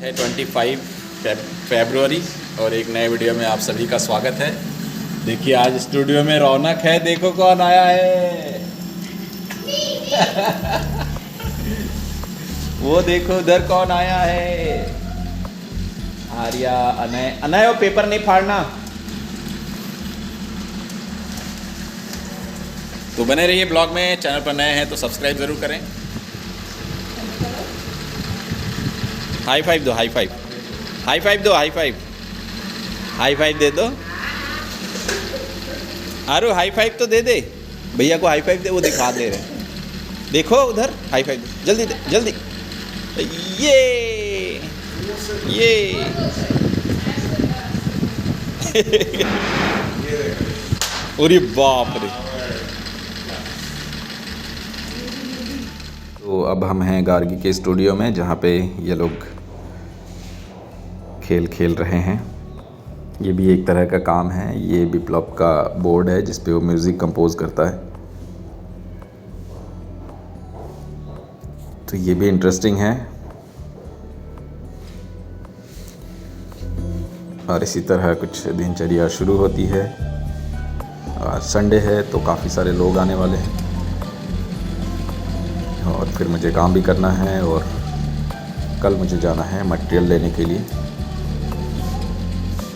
है 25 फरवरी और एक नए वीडियो में आप सभी का स्वागत है। देखिए आज स्टूडियो में रौनक है, देखो कौन आया है। वो देखो उधर कौन आया है। आर्या, अनय। अनय वो पेपर नहीं फाड़ना। तो बने रहिए ब्लॉग में। चैनल पर नए हैं तो सब्सक्राइब ज़रूर करें। हाई फाइव दो, हाई फाइव, हाई फाइव दो, हाई फाइव, हाई फाइव दे दो। आरो हाई फाइव तो दे दे, भैया को हाई फाइव दे, वो दिखा दे रहे। देखो उधर हाई फाइव दे, जल्दी दे, जल्दी। ये अरे बाप रे। तो अब हम हैं गार्गी के स्टूडियो में, जहाँ पे ये लोग खेल रहे हैं। ये भी एक तरह का काम है। ये बिप्लब का बोर्ड है जिस पे वो म्यूज़िक कंपोज करता है। तो ये भी इंटरेस्टिंग है। और इसी तरह कुछ दिनचर्या शुरू होती है। आज संडे है तो काफ़ी सारे लोग आने वाले हैं और फिर मुझे काम भी करना है। और कल मुझे जाना है मटेरियल लेने के लिए।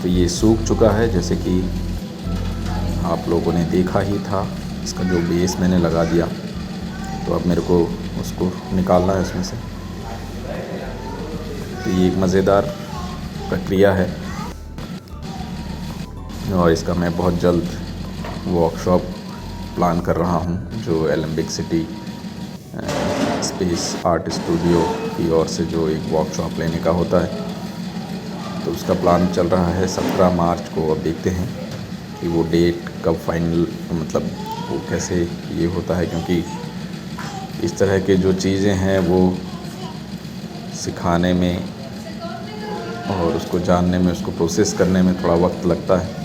तो ये सूख चुका है, जैसे कि आप लोगों ने देखा ही था। इसका जो बेस मैंने लगा दिया, तो अब मेरे को उसको निकालना है इसमें से। तो ये एक मज़ेदार प्रक्रिया है और इसका मैं बहुत जल्द वर्कशॉप प्लान कर रहा हूँ, जो एलिम्बिक सिटी स्पेस आर्ट स्टूडियो की ओर से जो एक वर्कशॉप लेने का होता है। तो उसका प्लान चल रहा है 17 मार्च को। अब देखते हैं कि वो डेट कब फाइनल, मतलब वो कैसे ये होता है, क्योंकि इस तरह के जो चीज़ें हैं वो सिखाने में और उसको जानने में, उसको प्रोसेस करने में थोड़ा वक्त लगता है।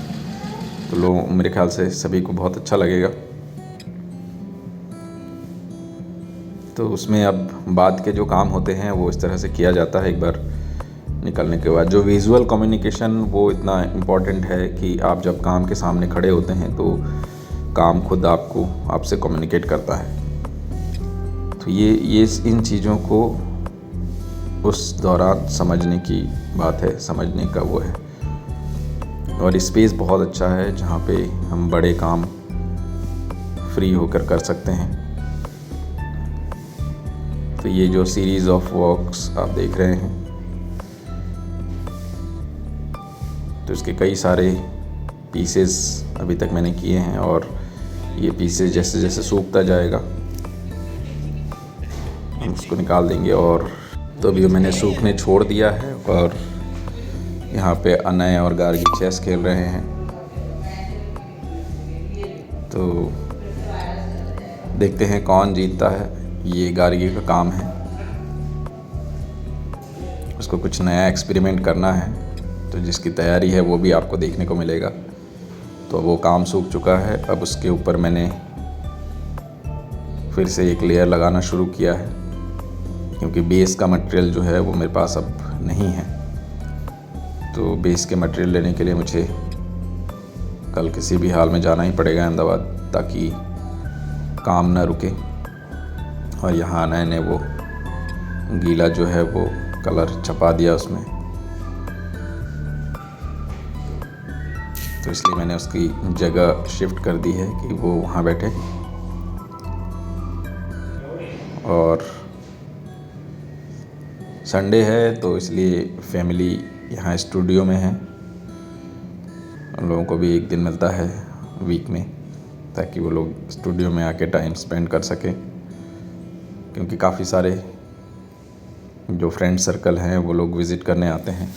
तो लोग, मेरे ख्याल से सभी को बहुत अच्छा लगेगा। तो उसमें अब बाद के जो काम होते हैं वो इस तरह से किया जाता है। एक बार निकलने के बाद जो विजुअल कम्युनिकेशन, वो इतना इम्पॉर्टेंट है कि आप जब काम के सामने खड़े होते हैं तो काम खुद आपसे कम्युनिकेट करता है। तो ये इन चीज़ों को उस दौरान समझने की बात है, समझने का वो है। और स्पेस बहुत अच्छा है जहाँ पे हम बड़े काम फ्री होकर कर सकते हैं। तो ये जो सीरीज़ ऑफ वर्क्स आप देख रहे हैं, तो इसके कई सारे पीसेस अभी तक मैंने किए हैं और ये पीसेस जैसे जैसे सूखता जाएगा हम उसको निकाल देंगे। और तो अभी मैंने सूखने छोड़ दिया है और यहाँ पे अनय और गार्गी चेस खेल रहे हैं। तो देखते हैं कौन जीतता है। ये गार्गी का काम है, उसको कुछ नया एक्सपेरिमेंट करना है, तो जिसकी तैयारी है वो भी आपको देखने को मिलेगा। तो वो काम सूख चुका है। अब उसके ऊपर मैंने फिर से एक लेयर लगाना शुरू किया है, क्योंकि बेस का मटेरियल जो है वो मेरे पास अब नहीं है। तो बेस के मटेरियल लेने के लिए मुझे कल किसी भी हाल में जाना ही पड़ेगा अहमदाबाद, ताकि काम ना रुके। और यहाँ अनय ने वो गीला जो है वो कलर छपा दिया उसमें, तो इसलिए मैंने उसकी जगह शिफ्ट कर दी है कि वो वहाँ बैठे। और संडे है तो इसलिए फैमिली यहाँ स्टूडियो में है। उन लोगों को भी एक दिन मिलता है वीक में, ताकि वो लोग स्टूडियो में आके टाइम स्पेंड कर सकें, क्योंकि काफ़ी सारे जो फ्रेंड सर्कल हैं वो लोग विज़िट करने आते हैं।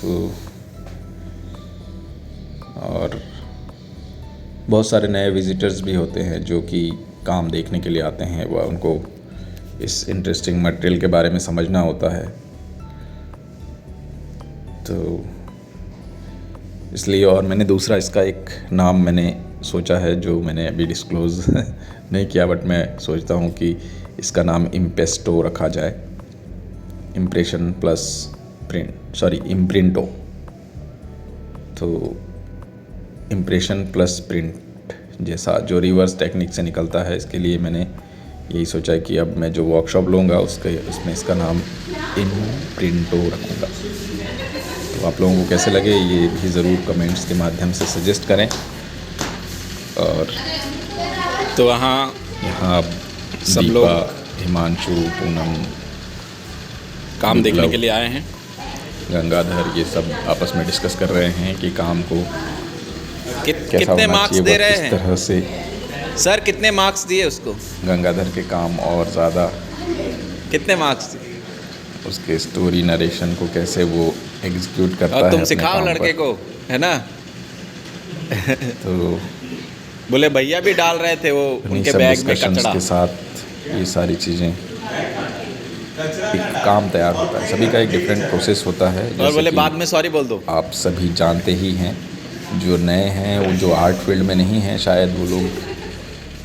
तो और बहुत सारे नए विज़िटर्स भी होते हैं जो कि काम देखने के लिए आते हैं। वह उनको इस इंटरेस्टिंग मटेरियल के बारे में समझना होता है। तो इसलिए, और मैंने दूसरा इसका एक नाम मैंने सोचा है जो मैंने अभी डिस्क्लोज़ नहीं किया, बट मैं सोचता हूँ कि इसका नाम इम्पेस्टो रखा जाए। इम्प्रेशन प्लस इम्प्रिंटो। तो इम्प्रेशन प्लस प्रिंट जैसा जो रिवर्स टेक्निक से निकलता है, इसके लिए मैंने यही सोचा कि अब मैं जो वर्कशॉप लूँगा उसमें इसका नाम इम्प्रिंटो रखूँगा। तो आप लोगों को कैसे लगे ये भी ज़रूर कमेंट्स के माध्यम से सजेस्ट करें। और तो यहाँ सब लोग हिमांशु, पूनम, काम देखने के लिए आए हैं। गंगाधर, ये सब आपस में डिस्कस कर रहे हैं कि काम को कितने मार्क्स दे रहे हैं, किस तरह से सर कितने मार्क्स दिए उसको? गंगाधर के काम और ज़्यादा कितने मार्क्स दिए? उसके स्टोरी नरेशन को कैसे वो एग्जीक्यूट करता है। और तुम सिखाओ लड़के को, है ना। तो बोले भैया भी डाल रहे थे वो उनके बैग में कचरा के साथ ये सारी चीज़ें, एक काम तैयार होता है। सभी का एक डिफरेंट प्रोसेस होता है। और बोले बाद में सॉरी बोल दो। आप सभी जानते ही हैं, जो नए हैं वो जो आर्ट फील्ड में नहीं हैं शायद वो लोग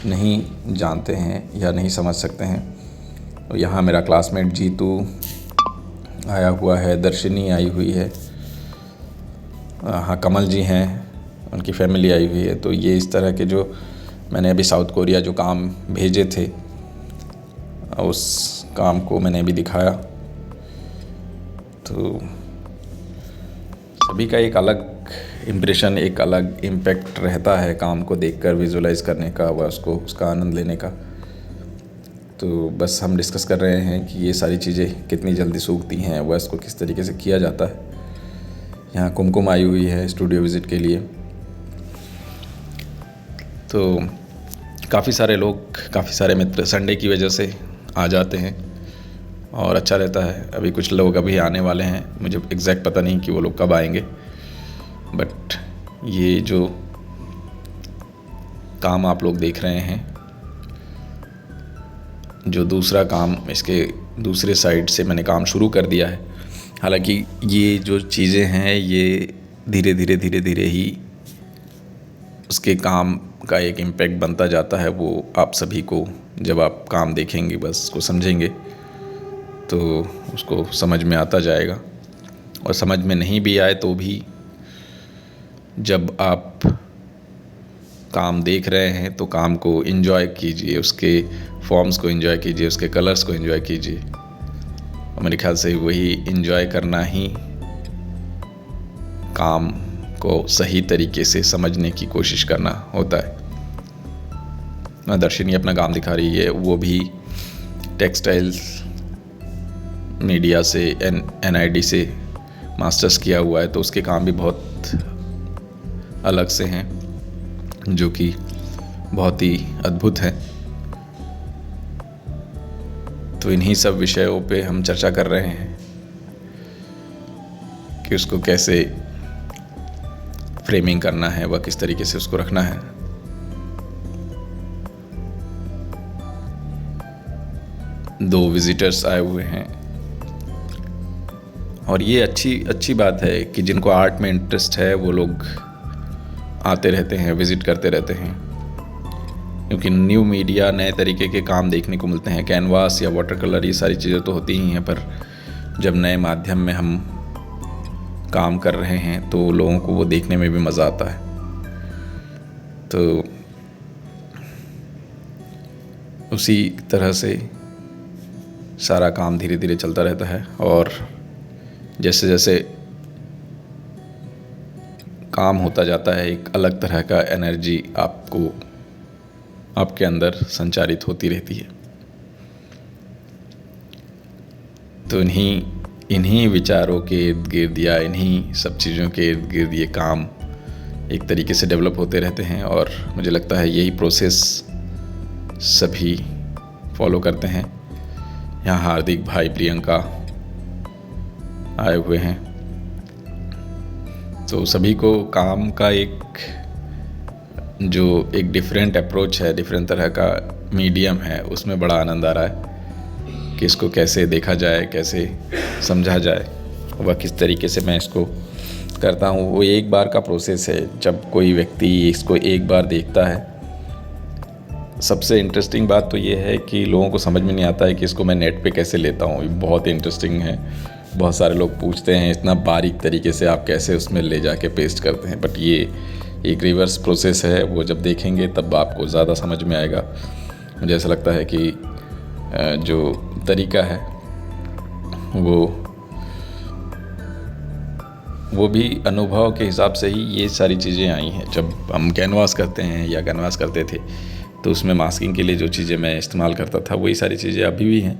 नहीं जानते हैं या नहीं समझ सकते हैं। तो यहाँ मेरा क्लासमेट जीतू आया हुआ है, दर्शनी आई हुई है, हाँ कमल जी हैं, उनकी फैमिली आई हुई है। तो ये इस तरह के जो मैंने अभी साउथ कोरिया जो काम भेजे थे, उस काम को मैंने अभी दिखाया। तो सभी का एक अलग इम्प्रेशन, एक अलग इम्पैक्ट रहता है काम को देखकर, विजुलाइज करने का व उसका आनंद लेने का। तो बस हम डिस्कस कर रहे हैं कि ये सारी चीज़ें कितनी जल्दी सूखती हैं व इसको किस तरीके से किया जाता है। यहाँ कुमकुम आई हुई है स्टूडियो विज़िट के लिए। तो काफ़ी सारे लोग, काफ़ी सारे मित्र संडे की वजह से आ जाते हैं और अच्छा रहता है। अभी कुछ लोग अभी आने वाले हैं, मुझे एग्जैक्ट पता नहीं कि वो लोग कब आएंगे, बट ये जो काम आप लोग देख रहे हैं, जो दूसरा काम, इसके दूसरे साइड से मैंने काम शुरू कर दिया है। हालांकि ये जो चीज़ें हैं ये धीरे धीरे ही उसके काम का एक इम्पैक्ट बनता जाता है। वो आप सभी को जब आप काम देखेंगे, बस उसको समझेंगे तो उसको समझ में आता जाएगा। और समझ में नहीं भी आए तो भी जब आप काम देख रहे हैं तो काम को एंजॉय कीजिए, उसके फॉर्म्स को एंजॉय कीजिए, उसके कलर्स को एंजॉय कीजिए। और मेरे ख्याल से वही एंजॉय करना ही काम को सही तरीके से समझने की कोशिश करना होता है। दर्शनी अपना काम दिखा रही है, वो भी टेक्सटाइल्स मीडिया से NID से मास्टर्स किया हुआ है, तो उसके काम भी बहुत अलग से हैं जो कि बहुत ही अद्भुत हैं। तो इन्हीं सब विषयों पे हम चर्चा कर रहे हैं कि उसको कैसे फ्रेमिंग करना है व किस तरीके से उसको रखना है। दो विजिटर्स आए हुए हैं और ये अच्छी बात है कि जिनको आर्ट में इंटरेस्ट है वो लोग आते रहते हैं, विज़िट करते रहते हैं, क्योंकि न्यू मीडिया, नए तरीके के काम देखने को मिलते हैं। कैनवास या वाटर कलर, ये सारी चीज़ें तो होती ही हैं, पर जब नए माध्यम में हम काम कर रहे हैं तो लोगों को वो देखने में भी मज़ा आता है। तो उसी तरह से सारा काम धीरे धीरे चलता रहता है और जैसे जैसे काम होता जाता है एक अलग तरह का एनर्जी आपके अंदर संचारित होती रहती है। तो इन्हीं विचारों के इर्द गिर्द या इन्हीं सब चीज़ों के इर्द गिर्द ये काम एक तरीके से डेवलप होते रहते हैं और मुझे लगता है यही प्रोसेस सभी फॉलो करते हैं। यहाँ हार्दिक भाई, प्रियंका आए हुए हैं। तो सभी को काम का एक डिफरेंट अप्रोच है, डिफरेंट तरह का मीडियम है, उसमें बड़ा आनंद आ रहा है कि इसको कैसे देखा जाए, कैसे समझा जाए, वह किस तरीके से मैं इसको करता हूँ। वो एक बार का प्रोसेस है। जब कोई व्यक्ति इसको एक बार देखता है सबसे इंटरेस्टिंग बात तो ये है कि लोगों को समझ में नहीं आता है कि इसको मैं नेट पे कैसे लेता हूँ। ये बहुत इंटरेस्टिंग है। बहुत सारे लोग पूछते हैं इतना बारीक तरीके से आप कैसे उसमें ले जाके पेस्ट करते हैं, बट ये एक रिवर्स प्रोसेस है। वो जब देखेंगे तब आपको ज़्यादा समझ में आएगा। मुझे ऐसा लगता है कि जो तरीका है वो भी अनुभव के हिसाब से ही ये सारी चीज़ें आई हैं। जब हम कैनवास करते हैं या कैनवास करते थे तो उसमें मास्किंग के लिए जो चीज़ें मैं इस्तेमाल करता था वही सारी चीज़ें अभी भी हैं,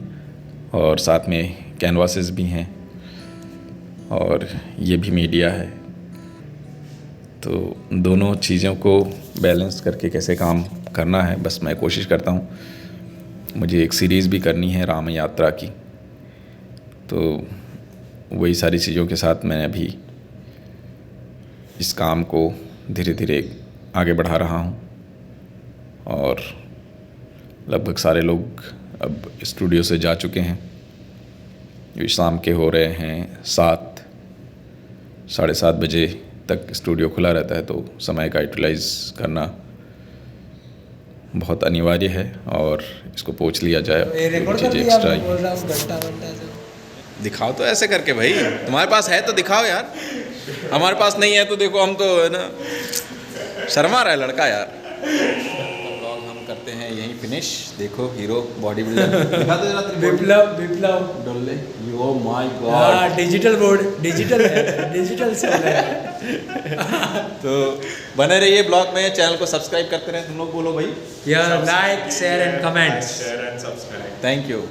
और साथ में कैनवासेस भी हैं, और ये भी मीडिया है। तो दोनों चीज़ों को बैलेंस करके कैसे काम करना है, बस मैं कोशिश करता हूँ। मुझे एक सीरीज़ भी करनी है राम यात्रा की, तो वही सारी चीज़ों के साथ मैं अभी इस काम को धीरे धीरे आगे बढ़ा रहा हूँ। और लगभग सारे लोग अब स्टूडियो से जा चुके हैं। ये शाम के हो रहे हैं 7, 7:30 बजे तक स्टूडियो खुला रहता है, तो समय का यूटिलाइज़ करना बहुत अनिवार्य है और इसको पोंछ लिया जाए। चीज़ें एक्स्ट्रा दिखाओ तो ऐसे करके भाई, तुम्हारे पास है तो दिखाओ यार, हमारे पास नहीं है तो देखो हम तो है ना, शर्मा रहा है लड़का यार। ब्लॉग हम करते हैं यहीं फिनिश। देखो हीरो बॉडी बिल्डर दिखा दो जरा। विप्लव डोले yo my God, digital board, digital है, डिजिटल से है। तो बने रहिए ब्लॉग में, चैनल को सब्सक्राइब करते रहे। तुम लोग बोलो भाई, like, share and comments. Thank you.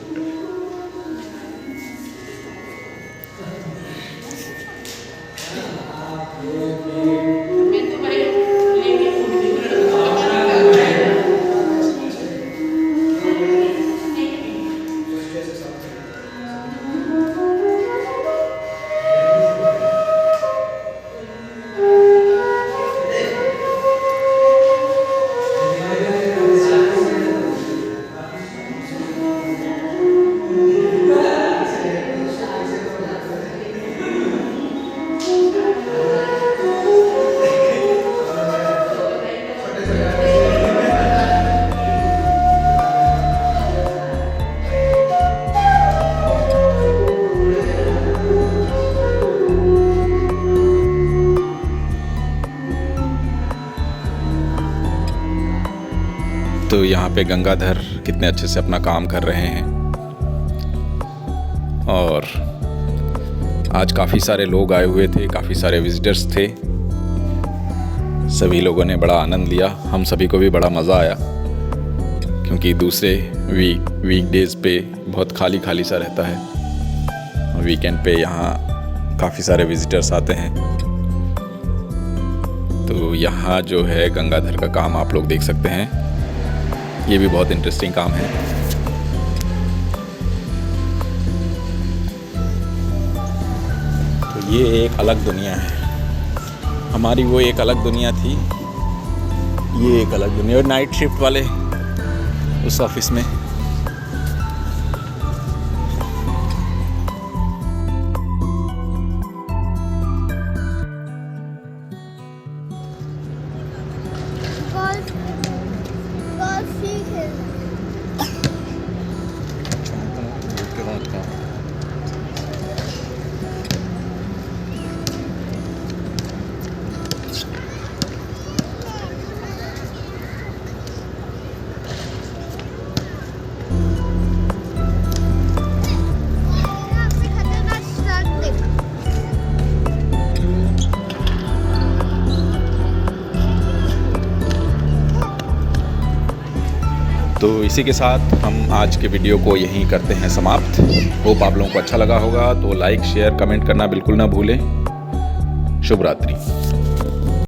तो यहाँ पे गंगाधर कितने अच्छे से अपना काम कर रहे हैं, और आज काफ़ी सारे लोग आए हुए थे, काफ़ी सारे विजिटर्स थे। सभी लोगों ने बड़ा आनंद लिया, हम सभी को भी बड़ा मज़ा आया, क्योंकि दूसरे वीकडेज़ पे बहुत खाली खाली सा रहता है। वीकेंड पे यहाँ काफ़ी सारे विजिटर्स आते हैं। तो यहाँ जो है गंगाधर का काम आप लोग देख सकते हैं, ये भी बहुत इंटरेस्टिंग काम है। तो ये एक अलग दुनिया है, हमारी वो एक अलग दुनिया थी, ये एक अलग दुनिया। और नाइट शिफ्ट वाले उस ऑफिस में तो इसी के साथ हम आज के वीडियो को यहीं करते हैं समाप्त। होप आप लोगों को अच्छा लगा होगा, तो लाइक, शेयर, कमेंट करना बिल्कुल ना भूलें। शुभ रात्रि।